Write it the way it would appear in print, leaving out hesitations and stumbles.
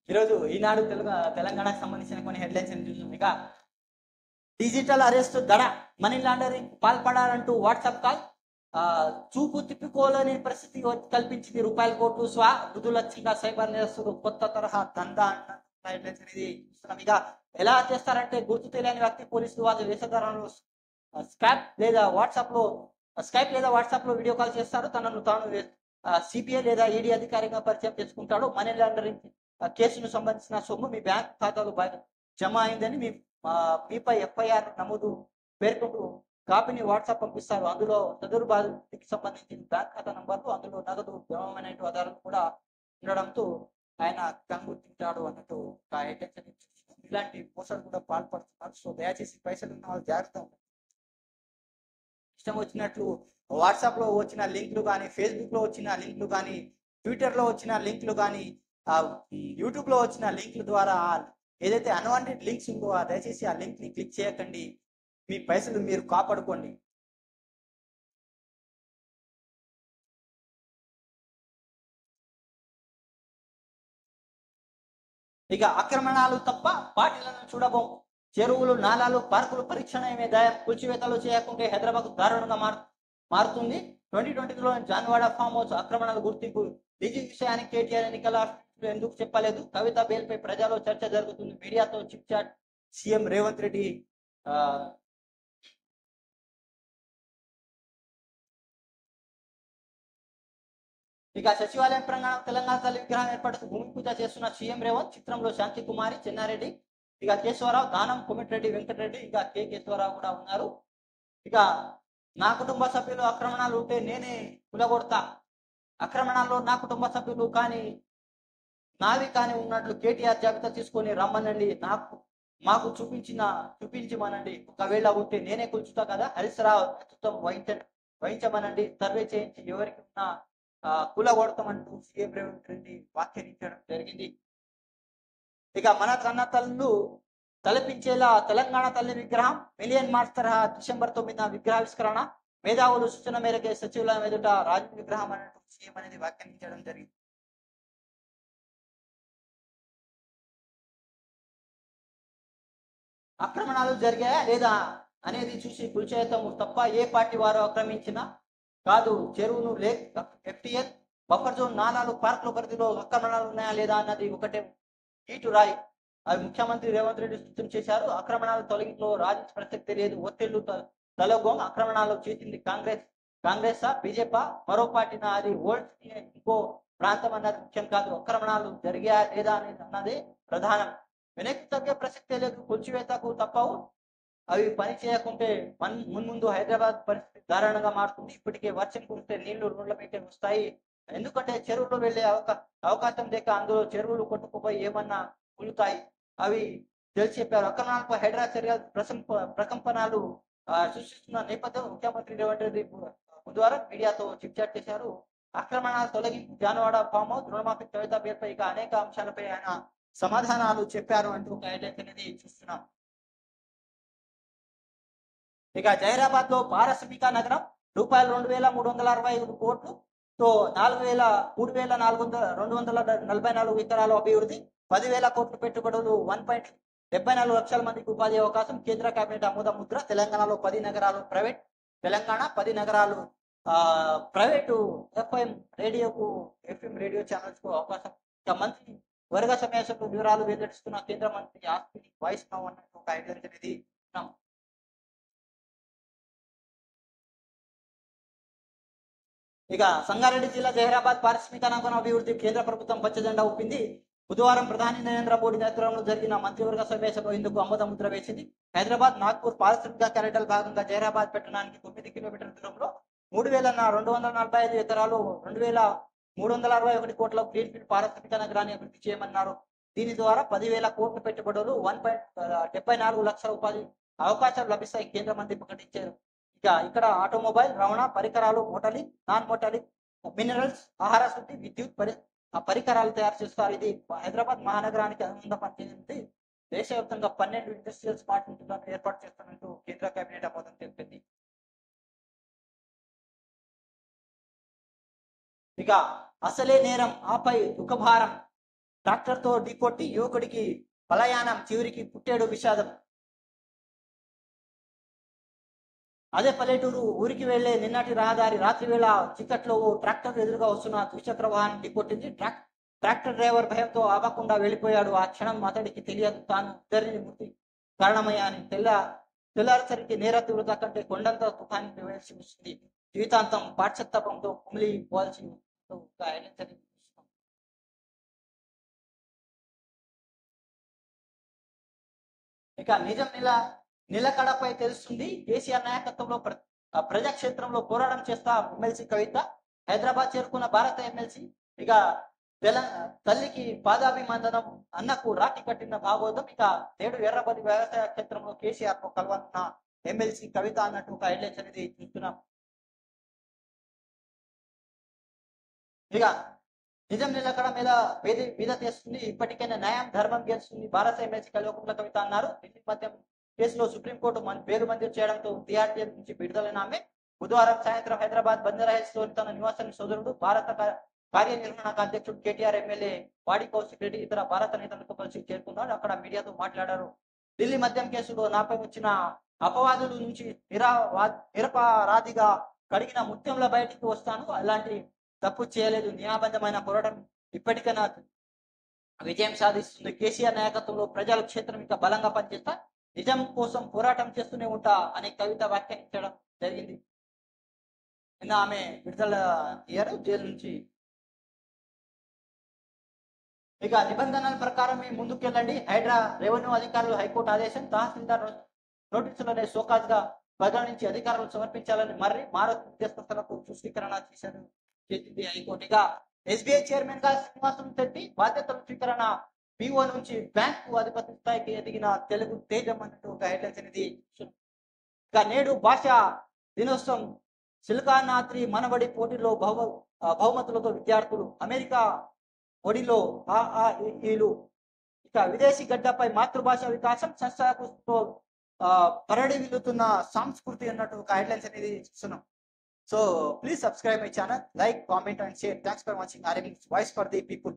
ఈరోజు ఈనాడు తెలంగాణకు సంబంధించిన కొన్ని హెడ్లైన్స్ చూసాం. ఇక డిజిటల్ అరెస్ట్ దడ, మనీ లాండరింగ్ పాల్పడాలంటూ వాట్సాప్ కాల్, చూపు తిప్పుకోలేని పరిస్థితి కల్పించింది రూపాయల కోట్లు స్వా, మృదులక్షిగా సైబర్ నేరస్తులు కొత్త తరహా దందా అన్న హెడ్లైన్స్ అనేది చూస్తున్నాం. ఇక ఎలా చేస్తారంటే గుర్తు తెలియని వ్యక్తి పోలీసులు వాళ్ళ వేషధారణలో స్కైప్ లేదా వాట్సాప్ లో వీడియో కాల్ చేస్తారు. తనను తాను సిపిఐ లేదా ఈడీ అధికారిగా పరిచయం చేసుకుంటాడు. మనీ లాండరింగ్ కేసును సంబంధించిన సొమ్ము మీ బ్యాంక్ ఖాతాలో జమ అయిందని మీపై ఎఫ్ఐఆర్ నమోదు పేర్కొంటూ కాపీని వాట్సాప్ పంపిస్తారు. అందులో సదరు బాధితుడికి సంబంధించిన బ్యాంక్ ఖాతా నంబర్లు, అందులో నగదు జమమైన ఆధారాలు కూడా ఉండడంతో ఆయన కంగుతింటాడు అన్నట్టు ఇలాంటి మోసాలు కూడా పాల్పడుతున్నారు. సో దయచేసి పైసలు ఉన్న వాళ్ళు జాగ్రత్త. ఇష్టం వచ్చినట్లు వాట్సాప్ లో వచ్చిన లింక్లు కానీ, ఫేస్బుక్ లో వచ్చిన లింక్లు కానీ, ట్విట్టర్ లో వచ్చిన లింక్లు కానీ, యూట్యూబ్ లో వచ్చిన లింక్ల ద్వారా ఏదైతే అన్వాంటెడ్ లింక్స్ ఉందో దయచేసి ఆ లింక్ ని క్లిక్ చేయకండి. మీ పైసలు మీరు కాపాడుకోండి. ఇక ఆక్రమణాలు తప్ప పార్టీలను చూడబోం. చెరువులు, నాలాలు, పార్కులు పరీక్షణమే దయం. కూల్చివేతలు చేయకుంటే హైదరాబాద్ దారుణంగా మారుతుంది. 2020లో జాన్వాడ ఫామ్ హౌస్ ఆక్రమణల గుర్తింపు. డీజీ విషయానికి కేటీఆర్ ఎన్నికల ఎందుకు చెప్పలేదు? కవిత బెయిల్పై ప్రజల్లో చర్చ జరుగుతుంది. మీడియాతో chit chat CM Revanth Reddy. ఇక సచివాలయం ప్రాంగణం తెలంగాణ తల్లి విగ్రహం ఏర్పడుతూ భూమి పూజ చేస్తున్న సీఎం రేవంత్. చిత్రంలో శాంతి కుమారి, చెన్నారెడ్డి, ఇక కేశవరావు, దానం, కొమిటిరెడ్డి వెంకటరెడ్డి, ఇక కె కేశవరావు కూడా ఉన్నారు. ఇక నా కుటుంబ సభ్యులు ఆక్రమణాలు ఉంటే నేనే కులగొడతా. ఆక్రమణాల్లో నా కుటుంబ సభ్యులు కానీ నావి కానీ ఉన్నట్లు కేటీఆర్ జాబితా తీసుకొని రమ్మనండి. మాకు చూపించమనండి. ఒకవేళ ఉంటే నేనే కూల్చుతా కదా. హరీశ్రావు నేతృత్వం వహించమనండి. సర్వే చేయించి ఎవరికి ఉన్నా కూలగొడతామంటూ సీఎం రేవంత్ రెడ్డి వ్యాఖ్యానించడం జరిగింది. ఇక మన కన్నతల్లు తలపించేలా తెలంగాణ తల్లి విగ్రహం మిలియన్ మార్చ్ తరహా డిసెంబర్ 9న విగ్రహావిష్కరణ. మేధావులు సూచన మేరకే సచివాలయం ఎదుట రాజు విగ్రహం అన్నట్టు సీఎం అనేది వ్యాఖ్యానించడం జరిగింది. ఆక్రమణాలు జరిగాయా లేదా అనేది చూసి కూల్చేయటం తప్ప ఏ పార్టీ వారు ఆక్రమించినా కాదు. చెరువును ఎఫ్టీఎల్ బఫర్ జోన్, నాలాలు, పార్కుల పరిధిలో ఆక్రమణాలు ఉన్నాయా లేదా అన్నది ఒకటే ఈటు రాయి. అవి ముఖ్యమంత్రి రేవంత్ రెడ్డి సూచన చేశారు. ఆక్రమణాల తొలగింపులో రాజకీయ ప్రసక్తి లేదు. ఒత్తిళ్లు తలగోం. ఆక్రమణాలు చేసింది కాంగ్రెస్ బీజేపీ మరో పార్టీనా? అది ఓల్డ్ ఇంకో ప్రాంతం అన్నది ముఖ్యం కాదు. ఆక్రమణాలు జరిగాయా లేదా అనేది అన్నది ప్రధానం. వెనక్కి తగ్గే ప్రసక్తే లేదు. కూల్చివేతకు తప్పవు. అవి పని చేయకుంటే మున్ముందు హైదరాబాద్ పరిస్థితి దారుణంగా మారుతుంది. ఇప్పటికే వర్షం కురిస్తే నీళ్లు రోడ్లపైకి వస్తాయి. ఎందుకంటే చెరువులు వెళ్లే అవకాశం లేక అందులో చెరువులు కొట్టుకుపోయి ఏమన్నా కులుతాయి. అవి తెలిసి చెప్పారు. ఆక్రమణాలపై హైదరాబాద్ చర్యలు ప్రకంపనలు సృష్టిస్తున్న నేపథ్యం ముఖ్యమంత్రి రేవంత్ రెడ్డి బుధవారం మీడియాతో చిట్ చాట్ చేశారు. ఆక్రమణాల తొలగింపు, జానవాడ ఫామ్ హౌస్, రుణమాఫీ, కవిత పేరుపై ఇక అనేక అంశాలపై ఆయన సమాధానాలు చెప్పారు అంటూ ఒక హైలైట్ అనేది చూస్తున్నాం. ఇక జైరాబాద్ లో పారిశ్రామిక నగరం రూపాయలు 2,365 కోట్లుతో 3,244 ఎకరాల అభివృద్ధి, 10,000 కోట్ల పెట్టుబడులు, 1.74 లక్షల మందికి ఉపాధి అవకాశం. కేంద్ర కేబినెట్ ఆమోద ముద్ర. తెలంగాణలో 10 నగరాలు ప్రైవేట్. తెలంగాణ 10 నగరాలు ప్రైవేటు ఎఫ్ఎం రేడియో ఛానల్స్ కు అవకాశం. ఇక మంత్రి వర్గ సమావేశంలో వివరాలు వెల్లడిస్తున్న కేంద్ర మంత్రి ఆస్తిని వాయిస్ నౌ అన్నట్టు ఒక హెడ్లైన్ అనేది. ఇక సంగారెడ్డి జిల్లా జహీరాబాద్ పారిశ్రామిక నగరం అభివృద్ధి కేంద్ర ప్రభుత్వం పచ్చజెండా ఊపింది. బుధవారం ప్రధాని నరేంద్ర మోడీ నేతృత్వంలో జరిగిన మంత్రివర్గ సమావేశంలో ఇందుకు ఆమోద ముద్ర వేసింది. హైదరాబాద్ నాగ్పూర్ పారిశ్రామిక కారిడార్ భాగంగా జహీరాబాద్ పట్టణానికి 9 కిలోమీటర్ల దూరంలో 3,245 ఎకరాలు 2,361 కోట్ల గ్రీన్ఫీల్డ్ పారిశ్రామిక నగరాన్ని అభివృద్ధి చేయమన్నారు. దీని ద్వారా 10,000 కోట్ల పెట్టుబడులు, 1.74 లక్షల ఉపాధి అవకాశాలు లభిస్తాయి కేంద్ర మంత్రి ప్రకటించారు. ఇక్కడ ఆటోమొబైల్, రవాణా, పరికరాలు, మోటాలిక్, నాన్ మోటాలిక్, మినరల్స్, ఆహార శుద్ధి, విద్యుత్ పరికరాలు తయారు చేస్తారు. ఇది హైదరాబాద్ మహానగరానికి అనుబంధ పనిచేసింది. దేశవ్యాప్తంగా 12 ఇండస్ట్రియల్ స్మార్ట్ సిటీలను ఏర్పాటు చేస్తున్నట్టు కేంద్ర కేబినెట్ ఆమోదం తెలిపింది. ఇక అసలే నేరం ఆపై దుఃఖభారం. ట్రాక్టర్ తో ఢీకొట్టి యువకుడికి పలయానం, చివరికి పుట్టాడు విషాదం. అదే పల్లెటూరు ఊరికి వెళ్లే నిన్నటి రహదారి రాత్రి వేళ చీకట్లో ఓ ట్రాక్టర్ ఎదురుగా వస్తున్న ద్విచక్ర వాహనం ఢీకొట్టింది. ట్రాక్టర్ డ్రైవర్ భయంతో ఆపకుండా వెళ్లిపోయాడు. ఆ క్షణం అతడికి తెలియదు తాను ఇద్దరిని మృతి కారణమయ్యాని. తెల్లారిసరికి నేర తీవ్రత కంటే కొండంత తుఫాన్ని వేసి వస్తుంది. జీవితాంతం పాశ్చాత్తాపంతో కుమిలి పోవాల్సి. ఇక నిజం నిలకడపై తెలుస్తుంది. కేసీఆర్ నాయకత్వంలో ప్రజాక్షేత్రంలో పోరాటం చేస్తా ఎమ్మెల్సీ కవిత. హైదరాబాద్ చేరుకున్న భారత ఎమ్మెల్సీ. ఇక తల్లికి పాదాభివందనం, అన్నకు రాఖీ కట్టిన భాగోతం. ఇక నేడు ఎర్రబడి వ్యవసాయ క్షేత్రంలో కేసీఆర్ ను కలవనున్న ఎమ్మెల్సీ కవిత అన్నట్టు ఒక హెడ్లైన్స్ అనేది చూస్తున్నాం. ఇక నిజం నిలకడ మీద తెస్తుంది. ఇప్పటికైనా న్యాయం ధర్మం గెలుస్తుంది. భారత ఎమ్మెల్సీ కల్వకుంట్ల కవిత అన్నారు. ఢిల్లీ మధ్య కేసులో సుప్రీంకోర్టు పేరు మంజూరు చేయడంతో తిహార్ జైలు నుంచి విడుదలైన ఆమె బుధవారం సాయంత్రం హైదరాబాద్ బంజారాహిల్స్ లోని తన నివాసానికి సోదరుడు, భారత కార్యనిర్వహణకు అధ్యక్షుడు కేటీఆర్, ఎమ్మెల్యే వాడి కౌశిక్ రెడ్డి ఇతర భారత నేతలతో కలిసి చేరుకున్నాడు. అక్కడ మీడియాతో మాట్లాడారు. ఢిల్లీ మద్యం కేసులో నాపై వచ్చిన అపవాదుల నుంచి నిరపరాధిగా కడిగిన ముత్యంలో బయటికి వస్తాను. అలాంటి తప్పు చేయలేదు. న్యాయబద్ధమైన పోరాటం ఇప్పటికైనా విజయం సాధిస్తుంది. కేసీఆర్ నాయకత్వంలో ప్రజల క్షేత్రం ఇంకా బలంగా పనిచేస్తా, నిజం కోసం పోరాటం చేస్తూనే ఉంటా అని కవిత వ్యాఖ్యానించడం జరిగింది. నిన్న ఆమె విడుదల అయ్యారు జైలు నుంచి. ఇక నిబంధనల ప్రకారమే ముందుకెళ్ళండి. హైడ్రా రెవెన్యూ అధికారులు హైకోర్టు ఆదేశం. తహసీల్దార్ నోటీసులనే సోకాజ్ గా పరిగణించి అధికారులు సమర్పించాలని మారత్ ఉద్యోగస్తులకు సృష్టీకరణ చేసింది హైకోర్టు. ఇక ఎస్బీఐ చైర్మన్ గా శ్రీనివాసం రెడ్డి బాధ్యతల స్వీకరణ. పిఓ నుంచి బ్యాంకు అధిపతి స్థాయికి ఎదిగిన తెలుగు తేజం అన్నట్టు ఒక హెడ్లైన్స్ అనేది. ఇక నేడు భాషా దినోత్సవం. సిలికానాద్రి మనబడి పోటీలో బహుమతులతో విద్యార్థులు. అమెరికా ఒడిలో ఈలు. ఇక విదేశీ గడ్డపై మాతృభాష వికాసం. సంస్థతో పరడి విల్లుతున్న సంస్కృతి అన్నట్టు ఒక హెడ్లైన్స్ అనేది చూస్తున్నాం. So please subscribe my channel, like, comment and share. Thanks for watching RMX Voice for the People.